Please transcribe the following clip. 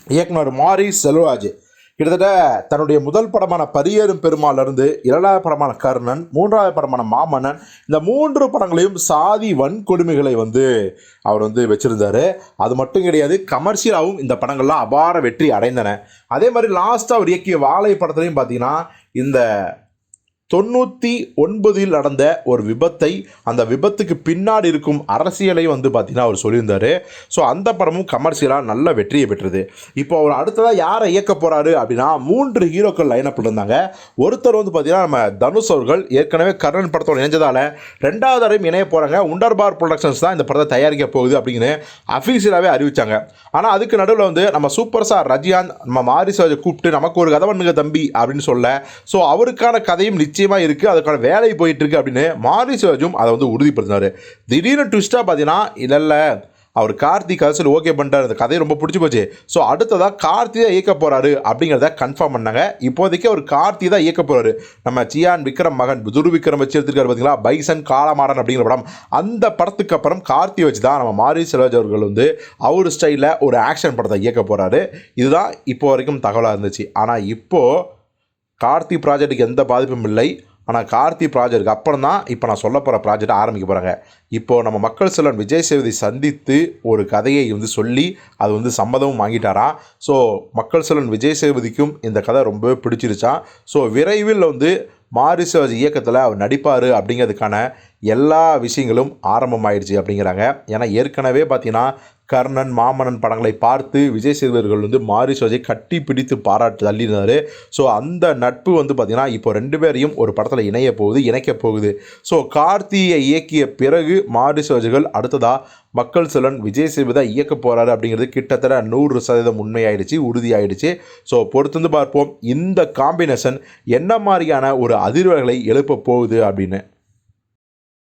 இயக்குனர் மாரி செல்வராஜ் கிட்டத்தட்ட தன்னுடைய முதல் படமான பரியேறும் பெருமாளிலிருந்து 7வது படமான கர்ணன், 3வது படமான மாமன்னன், இந்த 3 படங்களையும் சாதி வன்கொடுமைகளை அவர் வச்சுருந்தார். அது மட்டும் கிடையாது, கமர்ஷியலாகவும் இந்த படங்கள்லாம் அபார வெற்றி அடைந்தன. அதே மாதிரி லாஸ்ட்டாக அவர் இயக்கிய வாழை படத்துலையும் பார்த்தீங்கன்னா இந்த 99 நடந்த ஒரு விபத்தை, அந்த விபத்துக்கு பின்னாடி இருக்கும் அரசியலை பார்த்தீங்கன்னா அவர் சொல்லியிருந்தார். ஸோ அந்த படமும் கமர்ஷியலாக நல்ல வெற்றியை பெற்றது. இப்போ அவர் அடுத்ததாக யாரை இயக்க போகிறாரு அப்படின்னா 3 ஹீரோக்கள் லைனப்பில் இருந்தாங்க. ஒருத்தர் பார்த்தீங்கன்னா நம்ம தனுஷ் அவர்கள் ஏற்கனவே கர்ணன் படத்தோடு இணைஞ்சதால் 2வது தடவையும் இணைய போகிறாங்க. உண்டர்பார் ப்ரொடக்ஷன்ஸ் தான் இந்த படத்தை தயாரிக்க போகுது அப்படின்னு அஃபீஷியலாகவே அறிவித்தாங்க. ஆனால் அதுக்கு நடுவில் நம்ம சூப்பர் ஸ்டார் ரஜினிகாந்த் நம்ம மாரி செல்வராஜை கூப்பிட்டு நமக்கு ஒரு கதை பண்ணுங்க தம்பி அப்படின்னு சொல்ல, ஸோ அவருக்கான கதையும் நிச்சயமாக இருக்குது, அதுக்கான வேலை போயிட்டுருக்கு அப்படின்னு மாரி செல்வராஜும் அதை உறுதிப்படுத்தினார். திடீர்னு ட்விஸ்ட்டாக பார்த்தீங்கன்னா இல்லை அவர் கார்த்தி கதை சொல்லி ஓகே பண்ணிட்டார், அந்த கதையை ரொம்ப பிடிச்சி போச்சு, ஸோ அடுத்ததாக கார்த்தி தான் இயக்க போகிறாரு அப்படிங்கிறத கன்ஃபார்ம் பண்ணாங்க. இப்போதைக்கு அவர் கார்த்தி தான் இயக்க போகிறாரு. நம்ம சியான் விக்ரம் மகன் துருவிக்ரம் வச்சு எடுத்துருக்காரு பார்த்தீங்களா, பைசன் காலமாடன் அப்படிங்கிற படம். அந்த படத்துக்கு அப்புறம் கார்த்தி வச்சு தான் நம்ம மாரி செல்வராஜ் அவர்கள் அவர் ஸ்டைலில் ஒரு ஆக்ஷன் படத்தை இயக்க போகிறாரு. இதுதான் இப்போ வரைக்கும் தகவலாக இருந்துச்சு. ஆனால் இப்போது கார்த்தி ப்ராஜெக்ட்டுக்கு எந்த பாதிப்பும் இல்லை. ஆனால் கார்த்தி ப்ராஜெக்ட்டுக்கு அப்புறம் தான் இப்போ நான் சொல்ல போகிற ப்ராஜெக்டை ஆரம்பிக்க போகிறாங்க. இப்போது நம்ம மக்கள் செல்வன் விஜய் சேதுபதி சந்தித்து ஒரு கதையை சொல்லி அது சம்மதமும் வாங்கிட்டாராம். ஸோ மக்கள் செல்வன் விஜய் சேதுபதிக்கும் இந்த கதை ரொம்பவே பிடிச்சிருச்சான். ஸோ விரைவில் மாரி செல்வராஜ் இயக்கத்தில் அவர் நடிப்பார் அப்படிங்கிறதுக்கான எல்லா விஷயங்களும் ஆரம்பமாயிடுச்சு அப்படிங்கிறாங்க. ஏன்னா ஏற்கனவே பார்த்தீங்கன்னா கர்ணன், மாமன்னன் படங்களை பார்த்து விஜய் சேதுபதி மாரி செல்வராஜை கட்டி பிடித்து பாராட்டு தள்ளியிருந்தார். ஸோ அந்த நட்பு பார்த்திங்கன்னா இப்போ 2 பேரையும் ஒரு படத்தில் இணைக்க போகுது. ஸோ கார்த்தியை இயக்கிய பிறகு மாரி செல்வராஜ் அடுத்ததாக மக்கள் செல்வன் விஜய் சேதுபதி தான் இயக்க போகிறாரு அப்படிங்கிறது கிட்டத்தட்ட 100% உண்மையாயிடுச்சு, உறுதியாயிடுச்சு. ஸோ பொறுத்து பார்ப்போம் இந்த காம்பினேஷன் என்ன மாதிரியான ஒரு அதிர்வுகளை எழுப்ப போகுது அப்படின்னு.